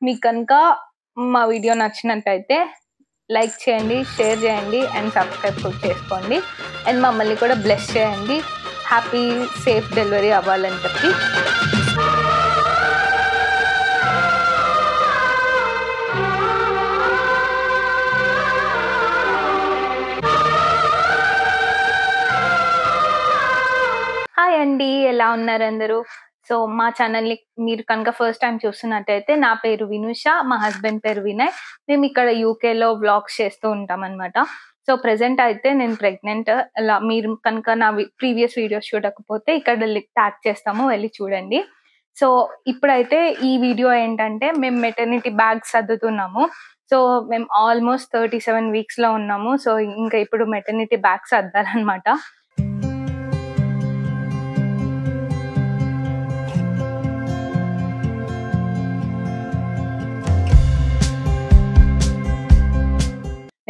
మీకు కనుక మా వీడియో నచ్చినట్టయితే లైక్ చేయండి, షేర్ చేయండి అండ్ సబ్స్క్రైబ్ కూడా చేసుకోండి. అండ్ మమ్మల్ని కూడా బ్లెస్ చేయండి, హ్యాపీ సేఫ్ డెలివరీ అవ్వాలని చెప్పి. హాయ్ అండి, ఎలా ఉన్నారు అందరూ? సో మా ఛానల్ని మీరు కనుక ఫస్ట్ టైం చూస్తున్నట్టయితే, నా పేరు వినుష, మా హస్బెండ్ పేరు వినయ్. మేము ఇక్కడ యూకేలో వ్లాగ్స్ చేస్తూ ఉంటాం అనమాట. సో ప్రెసెంట్ అయితే నేను ప్రెగ్నెంట్. అలా మీరు కనుక నా ప్రీవియస్ వీడియోస్ చూడకపోతే ఇక్కడ ట్యాగ్ చేస్తాము, వెళ్ళి చూడండి. సో ఇప్పుడైతే ఈ వీడియో ఏంటంటే, మేము మెటర్నిటీ బ్యాగ్స్ సర్దుతున్నాము. సో మేము ఆల్మోస్ట్ 37 weeks లో ఉన్నాము. సో ఇంకా ఇప్పుడు మెటర్నిటీ బ్యాగ్స్ సర్దాలన్నమాట.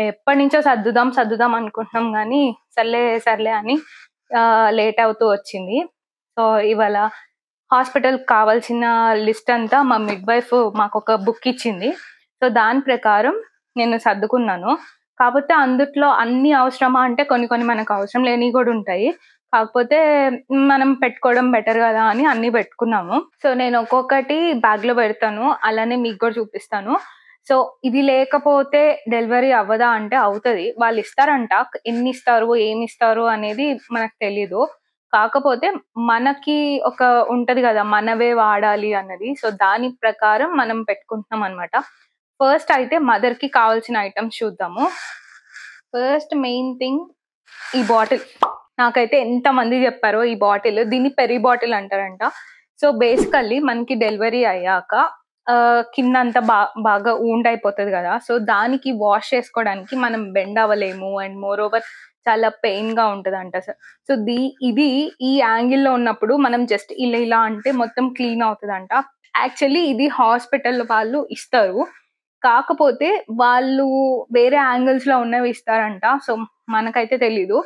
ఎప్పటి నుంచో సర్దుదాం అనుకుంటున్నాం, కానీ సర్లే అని లేట్ అవుతూ వచ్చింది. సో ఇవాళ హాస్పిటల్ కావాల్సిన లిస్ట్ అంతా మా మిడ్ వైఫ్ మాకు ఒక బుక్ ఇచ్చింది. సో దాని ప్రకారం నేను సర్దుకున్నాను. కాకపోతే అందుట్లో అన్ని అవసరమా అంటే కొన్ని మనకు అవసరం లేనివి కూడా ఉంటాయి. కాకపోతే మనం పెట్టుకోవడం బెటర్ కదా అని అన్ని పెట్టుకున్నాము. సో నేను ఒక్కొక్కటి బ్యాగ్ లో పెడతాను, అలానే మీకు కూడా చూపిస్తాను. సో ఇది లేకపోతే డెలివరీ అవ్వదా అంటే అవుతుంది. వాళ్ళు ఇస్తారంట, ఎన్ని ఇస్తారు ఏమి ఇస్తారు అనేది మనకు తెలీదు. కాకపోతే మనకి ఒక ఉంటది కదా, మనవే వాడాలి అన్నది. సో దాని ప్రకారం మనం పెట్టుకుంటున్నాం అనమాట. ఫస్ట్ అయితే మదర్ కి కావాల్సిన ఐటమ్స్ చూద్దాము. ఫస్ట్ మెయిన్ థింగ్ ఈ బాటిల్. నాకైతే ఎంత మంది చెప్పారో ఈ బాటిల్, దీన్ని పెరి బాటిల్ అంటారంట. సో బేసికల్లీ మనకి డెలివరీ అయ్యాక కింద అంతా బాగా ఊండ్ అయిపోతుంది కదా. సో దానికి వాష్ చేసుకోవడానికి మనం బెండ్ అవ్వలేము, అండ్ మోర్ ఓవర్ చాలా పెయిన్ గా ఉంటది అంట. సో ఇది ఈ యాంగిల్లో ఉన్నప్పుడు మనం జస్ట్ ఇలా అంటే మొత్తం క్లీన్ అవుతుంది అంట. యాక్చువల్లీ ఇది హాస్పిటల్ వాళ్ళు ఇస్తారు, కాకపోతే వాళ్ళు వేరే యాంగిల్స్ లో ఉన్నవి ఇస్తారంట. సో మనకైతే తెలీదు.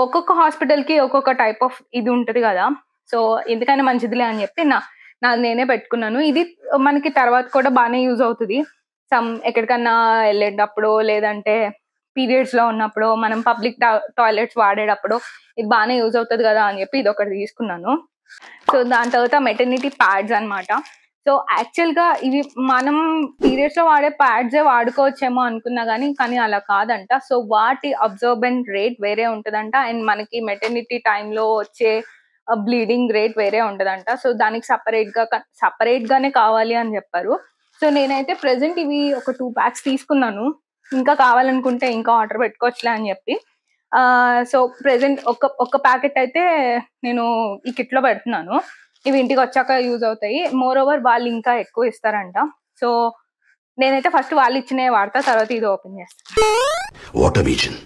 ఒక్కొక్క హాస్పిటల్ కి ఒక్కొక్క టైప్ ఆఫ్ ఇది ఉంటది కదా. సో ఎందుకైనా మంచిదిలే అని చెప్పి నాది నేనే పెట్టుకున్నాను. ఇది మనకి తర్వాత కూడా బాగానే యూజ్ అవుతుంది. ఎక్కడికన్నా వెళ్ళేటప్పుడు, లేదంటే పీరియడ్స్ లో ఉన్నప్పుడు, మనం పబ్లిక్ టాయిలెట్స్ వాడేటప్పుడు ఇది బాగానే యూజ్ అవుతుంది కదా అని చెప్పి ఇది ఒకటి తీసుకున్నాను. సో దాని తర్వాత మెటర్నిటీ ప్యాడ్స్ అనమాట. సో యాక్చువల్ గా ఇవి మనం పీరియడ్స్ లో వాడే ప్యాడ్సే వాడుకోవచ్చేమో అనుకున్నా కానీ అలా కాదంట. సో వాటి అబ్జర్బెంట్ రేట్ వేరే ఉంటదంట, అండ్ మనకి మెటర్నిటీ టైంలో వచ్చే బ్లీడింగ్ రేట్ వేరే ఉంటదంట. సో దానికి సపరేట్ గానే కావాలి అని చెప్పారు. సో నేనైతే ప్రెసెంట్ ఇవి ఒక 2 packs తీసుకున్నాను. ఇంకా కావాలనుకుంటే ఇంకా ఆర్డర్ పెట్టుకోవచ్చులే అని చెప్పి. సో ప్రెసెంట్ ఒక ప్యాకెట్ అయితే నేను ఈ కిట్ లో పెడుతున్నాను. ఇవి ఇంటికి వచ్చాక యూజ్ అవుతాయి. మోర్ ఓవర్ వాళ్ళు ఇంకా ఎక్కువ ఇస్తారంట. సో నేనైతే ఫస్ట్ వాళ్ళు ఇచ్చినవి వాడతా, తర్వాత ఇది ఓపెన్ చేస్తాను. What a vision,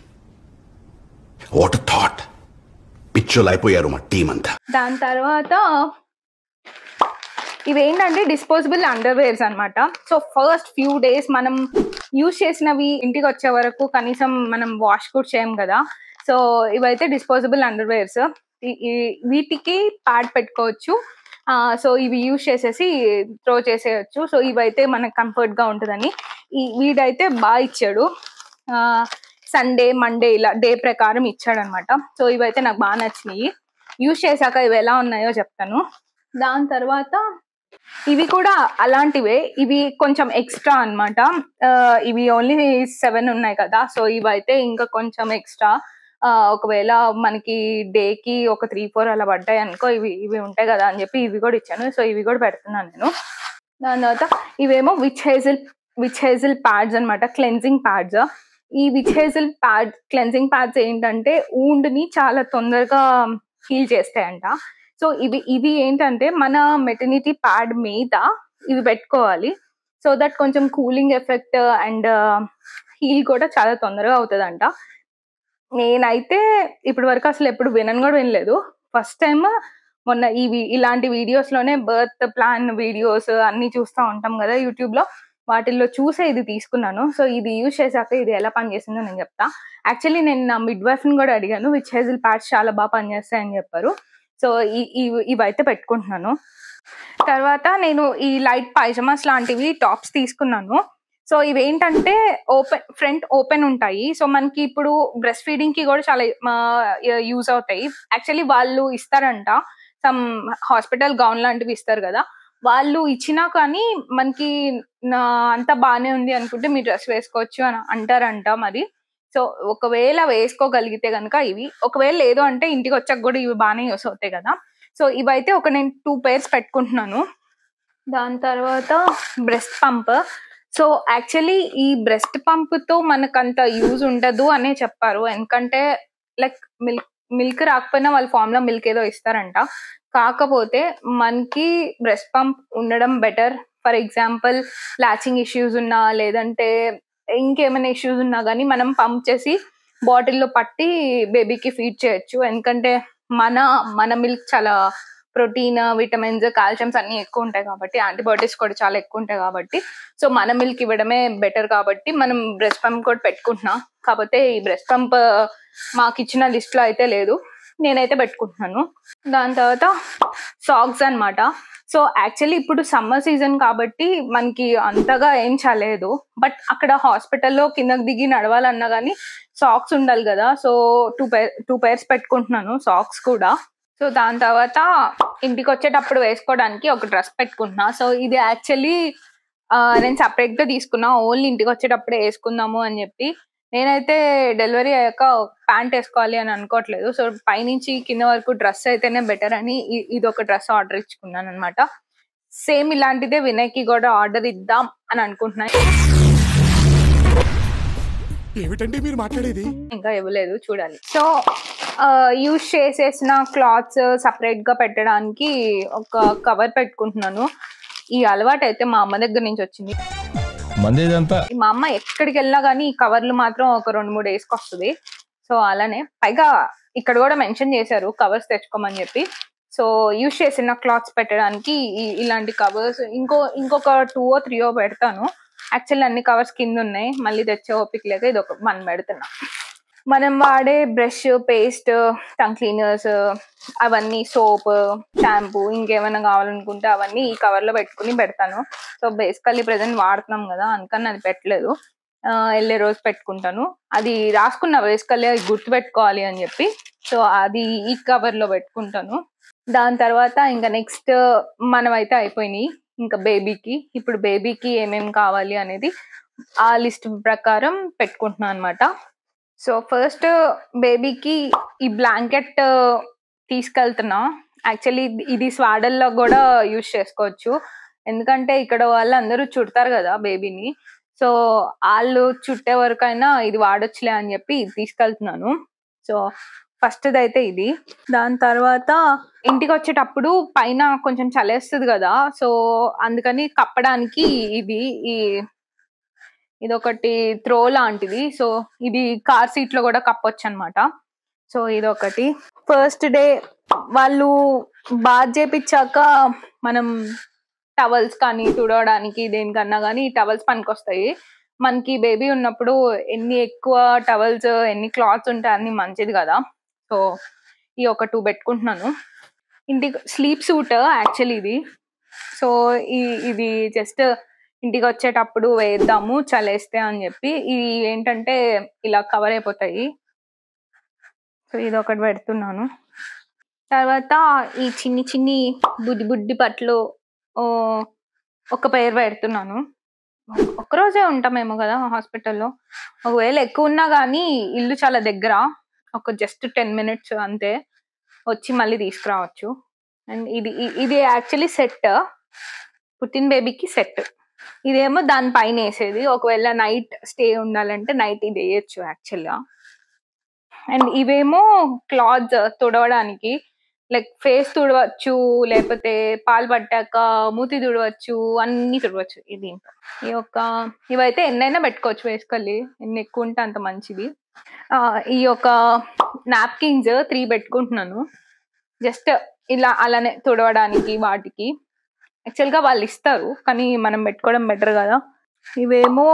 what a thought. పిచ్చోలు అయిపోయారు మా టీం అంతా. దాని తర్వాత ఇవేంటంటే డిస్పోజబుల్ అండర్వేర్స్ అనమాట. సో ఫస్ట్ ఫ్యూ డేస్ మనం యూజ్ చేసినవి ఇంటికి వచ్చే వరకు కనీసం మనం వాష్ కూడా చేయం కదా. సో ఇవైతే డిస్పోజబుల్ అండర్వేర్స్. వీటికి ప్యాడ్ పెట్టుకోవచ్చు. సో ఇవి యూజ్ చేసేసి త్రో చేసేయచ్చు. సో ఇవైతే మనకు కంఫర్ట్ గా ఉంటుందని వీడైతే బాగా ఇచ్చాడు. సండే మండే ఇలా డే ప్రకారం ఇచ్చాడు అనమాట. సో ఇవైతే నాకు బాగా నచ్చినాయి. యూజ్ చేశాక ఇవి ఎలా ఉన్నాయో చెప్తాను. దాని తర్వాత ఇవి కూడా అలాంటివే, ఇవి కొంచెం ఎక్స్ట్రా అనమాట. ఇవి ఓన్లీ 7 ఉన్నాయి కదా. సో ఇవైతే ఇంకా కొంచెం ఎక్స్ట్రా. ఒకవేళ మనకి డేకి ఒక 3-4 అలా పడ్డాయి అనుకో, ఇవి ఉంటాయి కదా అని చెప్పి ఇవి కూడా ఇచ్చాను. సో ఇవి కూడా పెడుతున్నాను నేను. దాని తర్వాత ఇవేమో విచ్ హేజిల్ ప్యాడ్స్ అనమాట, క్లెన్జింగ్ ప్యాడ్స్. ఈ విచ్ హేజిల్ క్లెన్జింగ్ ప్యాడ్స్ ఏంటంటే ఊండ్ని చాలా తొందరగా హీల్ చేస్తాయంట. సో ఇవి ఏంటంటే మన మెటర్నిటీ ప్యాడ్ మీద ఇవి పెట్టుకోవాలి. సో దట్ కొంచెం కూలింగ్ ఎఫెక్ట్ అండ్ హీల్ కూడా చాలా తొందరగా అవుతుందంట. నేనైతే ఇప్పటి వరకు అసలు ఎప్పుడు వినలేదు. ఫస్ట్ టైం మొన్న ఇలాంటి వీడియోస్ లోనే బర్త్ ప్లాన్ వీడియోస్ అన్ని చూస్తూ ఉంటాం కదా యూట్యూబ్ లో, వాటిల్లో చూసే ఇది తీసుకున్నాను. సో ఇది యూజ్ చేశాక ఇది ఎలా పనిచేసిందో నేను చెప్తా. యాక్చువల్లీ నేను నా మిడ్ వైఫ్ ని కూడా అడిగాను, విచ్ హేజిల్ ప్యాడ్స్ చాలా బాగా పనిచేస్తాయని చెప్పారు. సో ఇవైతే పెట్టుకుంటున్నాను. తర్వాత నేను ఈ లైట్ పైజమాస్ లాంటివి టాప్స్ తీసుకున్నాను. సో ఇవేంటంటే ఫ్రంట్ ఓపెన్ ఉంటాయి. సో మనకి ఇప్పుడు బ్రెస్ట్ ఫీడింగ్ కి కూడా చాలా యూజ్ అవుతాయి. యాక్చువల్లీ వాళ్ళు ఇస్తారంట, సమ్ హాస్పిటల్ గౌన్ లాంటివి ఇస్తారు కదా, వాళ్ళు ఇచ్చినా కానీ మనకి అంతా బాగానే ఉంది అనుకుంటే మీరు డ్రెస్ వేసుకోవచ్చు అని అంటారంట మరి. సో ఒకవేళ వేసుకోగలిగితే కనుక ఇవి, ఒకవేళ లేదు అంటే ఇంటికి వచ్చాక కూడా ఇవి బాగానే యూస్ అవుతాయి కదా. సో ఇవైతే నేను 2 pairs పెట్టుకుంటున్నాను. దాని తర్వాత బ్రెస్ట్ పంప్. సో యాక్చువల్లీ ఈ బ్రెస్ట్ పంప్ తో మనకు అంత యూజ్ ఉండదు అనే చెప్పారు. ఎందుకంటే లైక్ మిల్క్ రాకపోయినా వాళ్ళు ఫార్ములా మిల్క్ ఏదో ఇస్తారంట. కాకపోతే మనకి బ్రెస్ట్ పంప్ ఉండడం better. For example latching issues ఉన్నా, లేదంటే ఇంకేమైనా ఇష్యూస్ ఉన్నా కానీ మనం పంప్ చేసి బాటిల్లో పట్టి బేబీకి ఫీడ్ చేయొచ్చు. ఎందుకంటే మన మిల్క్ చాలా ప్రోటీన్, విటమిన్స్, కాల్షియమ్స్ అన్ని ఎక్కువ ఉంటాయి కాబట్టి, యాంటీబయాటిక్స్ కూడా చాలా ఎక్కువ ఉంటాయి కాబట్టి, సో మన మిల్క్ ఇవ్వడమే బెటర్ కాబట్టి మనం బ్రెస్ట్ పంప్ కూడా పెట్టుకుంటున్నాం. కాకపోతే ఈ బ్రెస్ట్ పంప్ మాకు ఇచ్చిన లిస్ట్ లో అయితే లేదు, నేనైతే పెట్టుకుంటున్నాను. దాని తర్వాత సాక్స్ అన్నమాట. సో యాక్చువల్లీ ఇప్పుడు సమ్మర్ సీజన్ కాబట్టి మనకి అంతగా ఏం చాలేదు, బట్ అక్కడ హాస్పిటల్లో కిందకి దిగి నడవాలన్నా కానీ సాక్స్ ఉండాలి కదా. సో 2 pairs పెట్టుకుంటున్నాను సాక్స్ కూడా. సో దాని తర్వాత ఇంటికి వచ్చేటప్పుడు వేసుకోవడానికి ఒక డ్రెస్ పెట్టుకుంటున్నా. సో ఇది యాక్చువల్లీ నేను సపరేట్ గా తీసుకున్నా, ఓన్లీ ఇంటికి వచ్చేటప్పుడే వేసుకుందాము అని చెప్పి. నేనైతే డెలివరీ అయ్యాక ప్యాంట్ వేసుకోవాలి అని అనుకోవట్లేదు. సో పైనుంచి కింద వరకు డ్రెస్ అయితేనే బెటర్ అని ఇది ఒక డ్రెస్ ఆర్డర్ ఇచ్చుకున్నాను అనమాట. సేమ్ ఇలాంటిదే వినయ్కి కూడా ఆర్డర్ ఇద్దాం అని అనుకుంటున్నాను. ఏమిటండి మీరు మాట్లాడేది? ఇంకా ఇవ్వలేదు, చూడాలి. సో యూజ్ చేసేసిన క్లాత్స్ సపరేట్ గా పెట్టడానికి ఒక కవర్ పెట్టుకుంటున్నాను. ఈ అలవాటు అయితే మా అమ్మ దగ్గర నుంచి వచ్చింది. మా అమ్మ ఎక్కడికి వెళ్ళినా కానీ ఈ కవర్లు మాత్రం ఒక 2-3 డేస్కి వస్తుంది. సో అలానే పైగా ఇక్కడ కూడా మెన్షన్ చేశారు కవర్స్ తెచ్చుకోమని చెప్పి. సో యూజ్ చేసిన క్లాత్స్ పెట్టడానికి ఇలాంటి కవర్స్ ఇంకొక 2 or 3 పెడతాను. యాక్చువల్లీ అన్ని కవర్స్ కింద ఉన్నాయి, మళ్ళీ తెచ్చే ఓపిక లేక ఇది ఒక 1 పెడుతున్నా. మనం వాడే బ్రష్, పేస్ట్, టంగ్ క్లీనర్స్, అవన్నీ సోప్, షాంపూ, ఇంకేమైనా కావాలనుకుంటే అవన్నీ ఈ కవర్ లో పెట్టుకుని పెడతాను. సో బేసికల్లీ ప్రెసెంట్ వాడుతున్నాం కదా, అందుకని అది పెట్టలేదు. వెళ్ళే రోజు పెట్టుకుంటాను. అది రాసుకున్న బేసికల్లీ అది గుర్తు పెట్టుకోవాలి అని చెప్పి. సో అది ఈ కవర్ లో పెట్టుకుంటాను. దాని తర్వాత ఇంకా నెక్స్ట్ మనమైతే అయిపోయినాయి. ఇంకా బేబీకి, ఇప్పుడు బేబీకి ఏమేమి కావాలి అనేది ఆ లిస్ట్ ప్రకారం పెట్టుకుంటున్నాను అనమాట. సో ఫస్ట్ బేబీకి ఈ బ్లాంకెట్ తీసుకెళ్తున్నా. యాక్చువల్లీ ఇది స్వాడల్లో కూడా యూజ్ చేసుకోవచ్చు, ఎందుకంటే ఇక్కడ వాళ్ళు అందరూ చుడతారు కదా బేబీని. సో వాళ్ళు చుట్టే వరకైనా ఇది వాడొచ్చులే అని చెప్పి ఇది తీసుకెళ్తున్నాను. సో ఫస్ట్ అయితే ఇది. దాని తర్వాత ఇంటికి వచ్చేటప్పుడు పైన కొంచెం చలేస్తుంది కదా, సో అందుకని కప్పడానికి ఇది ఒకటి త్రో లాంటిది. సో ఇది కార్ సీట్ లో కూడా కప్పొచ్చు అనమాట. సో ఇదొకటి. ఫస్ట్ డే వాళ్ళు బాత్ చేపించాక మనం టవల్స్ కానీ తుడవడానికి దేనికన్నా కానీ ఈ టవల్స్ పనికొస్తాయి. మనకి బేబీ ఉన్నప్పుడు ఎన్ని ఎక్కువ టవల్స్, ఎన్ని క్లాత్స్ ఉంటే అన్ని మంచిది కదా. సో ఈ ఒక 2 పెట్టుకుంటున్నాను. ఇంటికి స్లీప్ సూట్ యాక్చువల్లీ ఇది. సో ఇది జస్ట్ ఇంటికి వచ్చేటప్పుడు వేద్దాము చలేస్తే అని చెప్పి. ఇవి ఏంటంటే ఇలా కవర్ అయిపోతాయి. సో ఇది ఒకటి పెడుతున్నాను. తర్వాత ఈ చిన్ని బుడ్డి బట్టలు ఒక పేరు పెడుతున్నాను. ఒక్కరోజే ఉంటామేమో కదా హాస్పిటల్లో. ఒకవేళ ఎక్కువ ఉన్నా కానీ ఇల్లు చాలా దగ్గర, ఒక జస్ట్ 10 minutes అంతే, వచ్చి మళ్ళీ తీసుకురావచ్చు. అండ్ ఇది యాక్చువల్లీ సెట్, పుట్టిన బేబీకి సెట్. ఇదేమో దానిపైన వేసేది, ఒకవేళ నైట్ స్టే ఉండాలంటే నైట్ ఇది వేయచ్చు యాక్చువల్గా. అండ్ ఇవేమో క్లాత్స్ తుడవడానికి, లైక్ ఫేస్ తుడవచ్చు, లేకపోతే పాలు పట్టాక మూతి తుడవచ్చు, అన్ని తుడవచ్చు. ఇది ఇవైతే ఎన్నైనా పెట్టుకోవచ్చు బేసికల్లీ, ఎన్ని ఎక్కువ ఉంటే అంత మంచిది. ఈ యొక్క నాప్కిన్స్ 3 పెట్టుకుంటున్నాను, జస్ట్ ఇలా అలానే తుడవడానికి వాటికి. యాక్చువల్గా వాళ్ళు ఇస్తారు కానీ మనం పెట్టుకోవడం బెటర్ కదా. ఇవేమో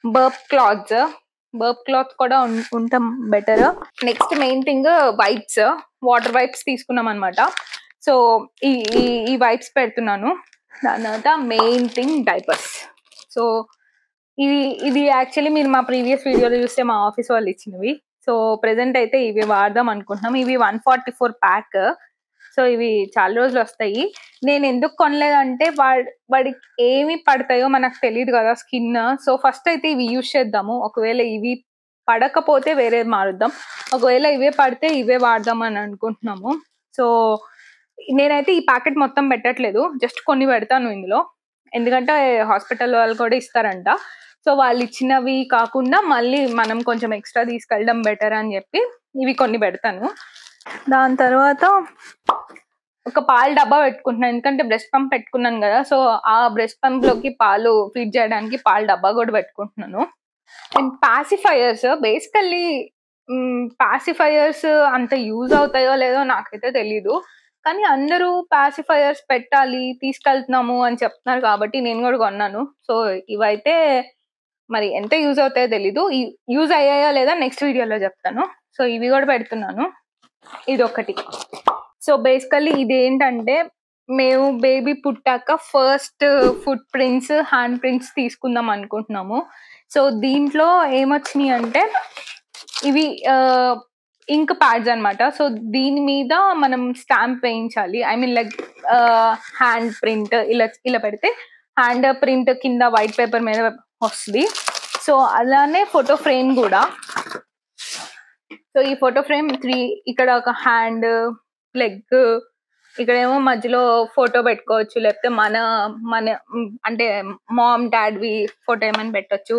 బర్ప్ క్లాత్ కూడా ఉంటాం better. Next main thing wipes, water wipes తీసుకున్నాం అనమాట. సో ఈ ఈ ఈ వైప్స్ పెడుతున్నాను. దాని తర్వాత మెయిన్ థింగ్ డైపర్స్. సో ఇది యాక్చువల్లీ మీరు మా ప్రీవియస్ వీడియోలో చూస్తే మా ఆఫీస్ వాళ్ళు ఇచ్చినవి. సో ప్రెసెంట్ అయితే ఇవి వాడదాం అనుకుంటున్నాం. ఇవి 144 ప్యాక్. సో ఇవి చాలా రోజులు వస్తాయి. నేను ఎందుకు కొనలేదంటే వాడికి ఏమి పడతాయో మనకు తెలియదు కదా స్కిన్. సో ఫస్ట్ అయితే ఇవి యూజ్ చేద్దాము. ఒకవేళ ఇవి పడకపోతే వేరే మారుద్దాం. ఒకవేళ ఇవే పడితే ఇవే వాడదాం అని అనుకుంటున్నాము. సో నేనైతే ఈ ప్యాకెట్ మొత్తం పెట్టట్లేదు, జస్ట్ కొన్ని పెడతాను ఇందులో. ఎందుకంటే హాస్పిటల్ వాళ్ళు కూడా ఇస్తారంట. సో వాళ్ళు ఇచ్చినవి కాకుండా మళ్ళీ మనం కొంచెం ఎక్స్ట్రా తీసుకెళ్ళడం బెటర్ అని చెప్పి ఇవి కొన్ని పెడతాను. దాని తర్వాత ఒక పాల డబ్బా పెట్టుకుంటున్నాను, ఎందుకంటే బ్రెస్ట్ పంప్ పెట్టుకున్నాను కదా. సో ఆ బ్రెస్ట్ పంప్ లోకి పాలు ఫీడ్ చేయడానికి పాల డబ్బా కూడా పెట్టుకుంటున్నాను. అండ్ పాసిఫైయర్స్, బేసికల్లీ పాసిఫైయర్స్ అంత యూజ్ అవుతాయో లేదో నాకైతే తెలీదు, కానీ అందరూ పాసిఫైయర్స్ పెట్టాలి తీసుకెళ్తున్నాము అని చెప్తున్నారు కాబట్టి నేను కూడా కొన్నాను. సో ఇవైతే మరి ఎంత యూజ్ అవుతాయో తెలీదు, యూజ్ అయ్యాయో లేదా నెక్స్ట్ వీడియోలో చెప్తాను. సో ఇవి కూడా పెడుతున్నాను. ఇది ఒకటి. సో బేసికల్లీ ఇది ఏంటంటే మేము బేబీ పుట్టాక first foot prints, hand prints తీసుకుందాం అనుకుంటున్నాము. సో దీంట్లో ఏమొచ్చినాయి అంటే ఇవి ఇంక్ ప్యాడ్స్ అనమాట. సో దీని మీద మనం స్టాంప్ వేయించాలి. I mean like hand print ఇలా పెడితే హ్యాండ్ ప్రింట్ కింద వైట్ పేపర్ మీద వస్తుంది. సో అలానే ఫోటో ఫ్రేమ్ కూడా. సో ఈ ఫోటో ఫ్రేమ్ 3, ఇక్కడ ఒక హ్యాండ్, లెగ్, ఇక్కడేమో మధ్యలో ఫోటో పెట్టుకోవచ్చు, లేకపోతే మన అంటే మామ్ డాడ్వి ఫోటో ఏమైనా పెట్టచ్చు.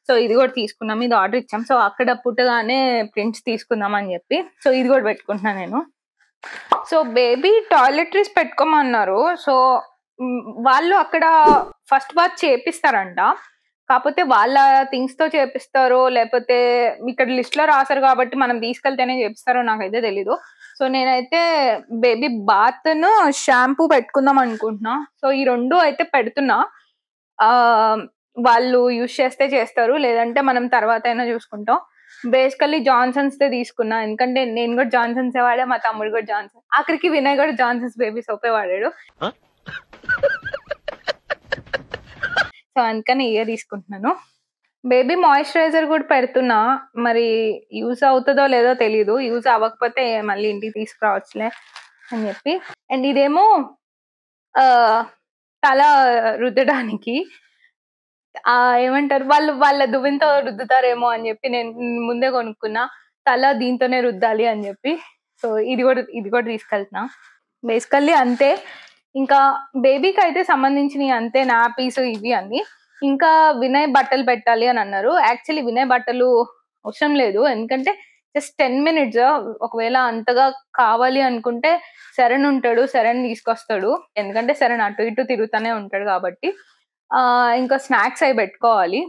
సో ఇది కూడా తీసుకున్నాం, ఇది ఆర్డర్ ఇచ్చాం. సో అక్కడ పుట్టగానే ప్రింట్స్ తీసుకుందాం అని చెప్పి సో ఇది కూడా పెట్టుకుంటున్నాను నేను. సో బేబీ టాయిలెటరీస్ పెట్టుకోమన్నారు. సో వాళ్ళు అక్కడ ఫస్ట్ బాత్ చేపిస్తారంట, కాకపోతే వాళ్ళ థింగ్స్ తో చేపిస్తారో లేకపోతే ఇక్కడ లిస్ట్ లో రాశారు కాబట్టి మనం తీసుకెళ్తేనే చేపిస్తారో నాకైతే తెలీదు. సో నేనైతే బేబీ బాత్ ను షాంపూ పెట్టుకుందాం అనుకుంటున్నా. సో ఈ రెండు అయితే పెడుతున్నా. వాళ్ళు యూజ్ చేస్తే చేస్తారు, లేదంటే మనం తర్వాత అయినా చూసుకుంటాం. బేసికల్లీ జాన్సన్స్ తే తీసుకున్నా, ఎందుకంటే నేను కూడా జాన్సన్స్ వాడా, మా తమ్ముడు కూడా జాన్సన్, ఆఖరికి వినయ్ కూడా జాన్సన్స్ బేబీ సోపే వాడాడు. సో అందుకని ఇయే తీసుకుంటున్నాను. బేబీ మాయిశ్చరైజర్ కూడా పెడుతున్నా, మరి యూజ్ అవుతుందో లేదో తెలీదు. యూజ్ అవ్వకపోతే మళ్ళీ ఇంటికి తీసుకురావచ్చులే అని చెప్పి. అండ్ ఇదేమో తల రుద్దడానికి ఏమంటారు వాళ్ళ దువ్వెనతో రుద్దుతారేమో అని చెప్పి నేను ముందే కొనుక్కున్నా. తల దీంతోనే రుద్దాలి అని చెప్పి. సో ఇది కూడా తీసుకెళ్తున్నా. బేసికల్లీ అంతే. ఇంకా బేబీకి అయితే సంబంధించినవి అంతే, నాపీస్ ఇవి అన్ని. ఇంకా వినయ్ బట్టలు పెట్టాలి అని అన్నారు. యాక్చువల్లీ వినయ్ బట్టలు అవసరం లేదు, ఎందుకంటే జస్ట్ 10 minutes. ఒకవేళ అంతగా కావాలి అనుకుంటే శరణ్ ఉంటాడు, శరణ్ తీసుకొస్తాడు, ఎందుకంటే శరణ్ అటు ఇటు తిరుగుతూనే ఉంటాడు కాబట్టి. ఇంకా స్నాక్స్ అవి పెట్టుకోవాలి.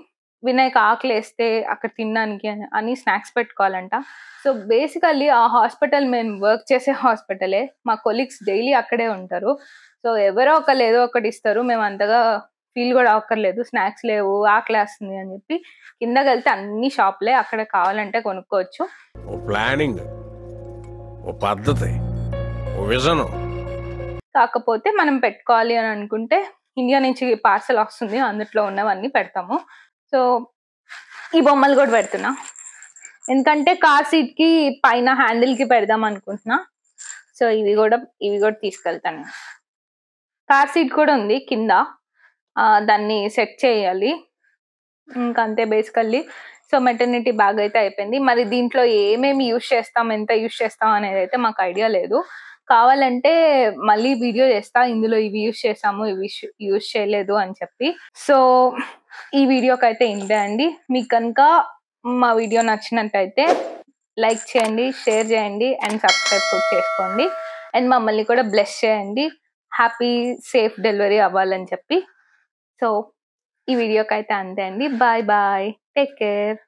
వినయ్కి ఆకలి వేస్తే అక్కడ తినడానికి అని స్నాక్స్ పెట్టుకోవాలంట. సో బేసికల్లీ ఆ హాస్పిటల్ మేము వర్క్ చేసే హాస్పిటలే, మా కొలీగ్స్ డైలీ అక్కడే ఉంటారు. సో ఎవరో ఒకళ్ళు ఏదో ఒకటి ఇస్తారు, మేము అంతగా ఫీల్ కూడా అవ్వక్కర్లేదు. స్నాక్స్ లేవు, ఆకలి వేస్తుంది అని చెప్పి కిందకి వెళ్తే అన్ని షాప్లే, అక్కడ కావాలంటే కొనుక్కోవచ్చు. ప్లానింగ్, పద్ధతి, విజన్. కాకపోతే మనం పెట్టుకోవాలి అని అనుకుంటే ఇండియా నుంచి పార్సల్ వస్తుంది, అందులో ఉన్నవన్నీ పెడతాము. సో ఈ బొమ్మలు కూడా పెడుతున్నా, ఎందుకంటే కార్ సీట్ కి పైన హ్యాండిల్ కి పెడదాం అనుకుంటున్నా. సో ఇవి కూడా తీసుకెళ్తాను. కార్ సీట్ కూడా ఉంది కింద, దాన్ని సెట్ చేయాలి. ఇంకంతే బేసికల్లీ. సో మెటర్నిటీ బ్యాగ్ అయితే అయిపోయింది. మరి దీంట్లో ఏమేమి యూజ్ చేస్తాం, ఎంత యూజ్ చేస్తాం అనేది అయితే మాకు ఐడియా లేదు. కావాలంటే మళ్ళీ వీడియో చేస్తా, ఇందులో ఇవి యూజ్ చేసాము, ఇవి యూజ్ చేయలేదు అని చెప్పి. సో ఈ వీడియోకి అయితే ఇంతే అండి. మీకు కనుక మా వీడియో నచ్చినట్టయితే లైక్ చేయండి, షేర్ చేయండి అండ్ సబ్స్క్రైబ్ కూడా చేసుకోండి. అండ్ మమ్మల్ని కూడా బ్లెస్ చేయండి, హ్యాపీ సేఫ్ డెలివరీ అవ్వాలని చెప్పి. సో ఈ వీడియోకి అయితే అంతే అండి. Bye bye, take care.